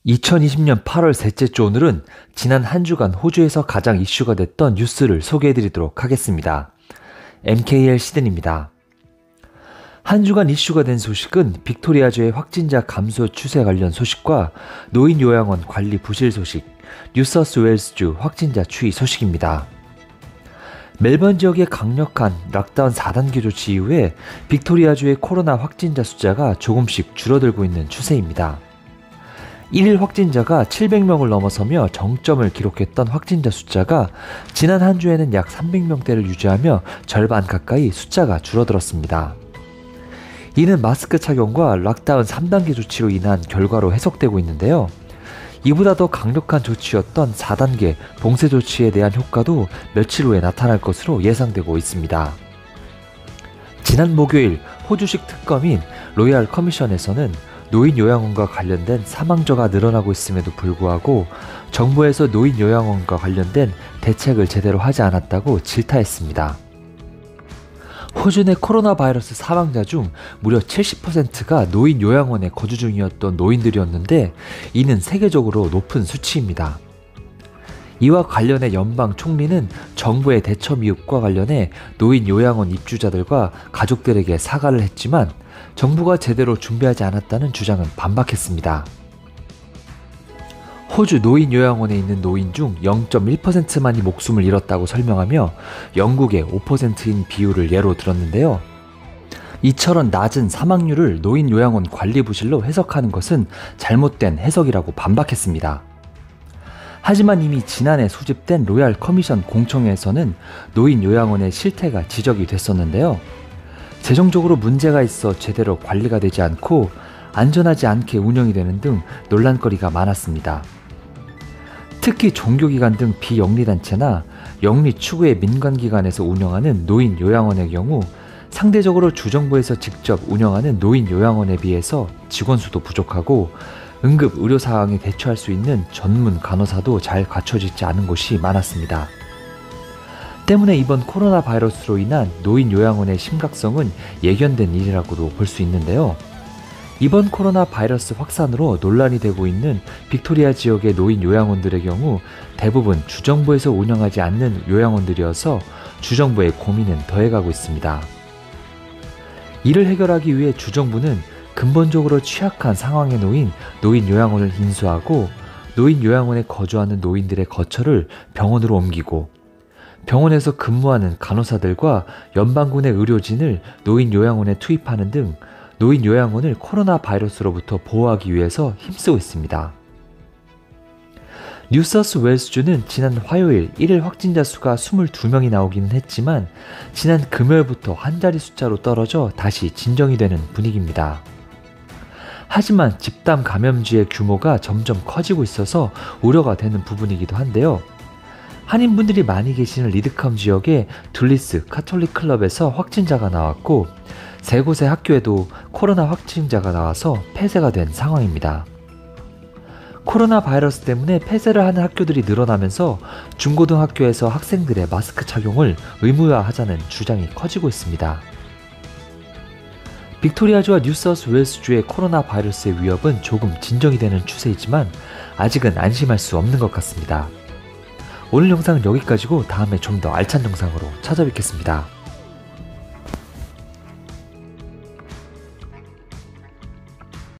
2020년 8월 셋째 주 오늘은 지난 한 주간 호주에서 가장 이슈가 됐던 뉴스를 소개해드리도록 하겠습니다. MKL 시즌입니다. 한 주간 이슈가 된 소식은 빅토리아주의 확진자 감소 추세 관련 소식과 노인 요양원 관리 부실 소식, 뉴사우스웨일스주 확진자 추이 소식입니다. 멜번 지역의 강력한 락다운 4단계 조치 이후에 빅토리아주의 코로나 확진자 숫자가 조금씩 줄어들고 있는 추세입니다. 1일 확진자가 700명을 넘어서며 정점을 기록했던 확진자 숫자가 지난 한 주에는 약 300명대를 유지하며 절반 가까이 숫자가 줄어들었습니다. 이는 마스크 착용과 락다운 3단계 조치로 인한 결과로 해석되고 있는데요. 이보다 더 강력한 조치였던 4단계 봉쇄 조치에 대한 효과도 며칠 후에 나타날 것으로 예상되고 있습니다. 지난 목요일 호주식 특검인 로얄 커미션에서는 노인 요양원과 관련된 사망자가 늘어나고 있음에도 불구하고 정부에서 노인 요양원과 관련된 대책을 제대로 하지 않았다고 질타했습니다. 호주 내 코로나 바이러스 사망자 중 무려 70%가 노인 요양원에 거주 중이었던 노인들이었는데 이는 세계적으로 높은 수치입니다. 이와 관련해 연방 총리는 정부의 대처 미흡과 관련해 노인 요양원 입주자들과 가족들에게 사과를 했지만 정부가 제대로 준비하지 않았다는 주장은 반박했습니다. 호주 노인 요양원에 있는 노인 중 0.1%만이 목숨을 잃었다고 설명하며 영국의 5%인 비율을 예로 들었는데요. 이처럼 낮은 사망률을 노인 요양원 관리 부실로 해석하는 것은 잘못된 해석이라고 반박했습니다. 하지만 이미 지난해 소집된 로얄 커미션 공청회에서는 노인 요양원의 실태가 지적이 됐었는데요. 재정적으로 문제가 있어 제대로 관리가 되지 않고 안전하지 않게 운영이 되는 등 논란거리가 많았습니다. 특히 종교기관 등 비영리단체나 영리 추구의 민간기관에서 운영하는 노인 요양원의 경우 상대적으로 주정부에서 직접 운영하는 노인 요양원에 비해서 직원 수도 부족하고 응급 의료 상황에 대처할 수 있는 전문 간호사도 잘 갖춰지지 않은 곳이 많았습니다. 때문에 이번 코로나 바이러스로 인한 노인 요양원의 심각성은 예견된 일이라고도 볼 수 있는데요. 이번 코로나 바이러스 확산으로 논란이 되고 있는 빅토리아 지역의 노인 요양원들의 경우 대부분 주정부에서 운영하지 않는 요양원들이어서 주정부의 고민은 더해가고 있습니다. 이를 해결하기 위해 주정부는 근본적으로 취약한 상황에 놓인 노인 요양원을 인수하고 노인 요양원에 거주하는 노인들의 거처를 병원으로 옮기고 병원에서 근무하는 간호사들과 연방군의 의료진을 노인 요양원에 투입하는 등 노인 요양원을 코로나 바이러스로부터 보호하기 위해서 힘쓰고 있습니다. 뉴사우스웨일스주는 지난 화요일 1일 확진자 수가 22명이 나오기는 했지만 지난 금요일부터 한 자리 숫자로 떨어져 다시 진정이 되는 분위기입니다. 하지만 집단 감염지의 규모가 점점 커지고 있어서 우려가 되는 부분이기도 한데요. 한인분들이 많이 계시는 리드캄 지역의 둘리스 카톨릭 클럽에서 확진자가 나왔고 세 곳의 학교에도 코로나 확진자가 나와서 폐쇄가 된 상황입니다. 코로나 바이러스 때문에 폐쇄를 하는 학교들이 늘어나면서 중고등학교에서 학생들의 마스크 착용을 의무화하자는 주장이 커지고 있습니다. 빅토리아주와 뉴사우스웨일스주의 코로나 바이러스의 위협은 조금 진정이 되는 추세이지만 아직은 안심할 수 없는 것 같습니다. 오늘 영상은 여기까지고 다음에 좀 더 알찬 영상으로 찾아뵙겠습니다.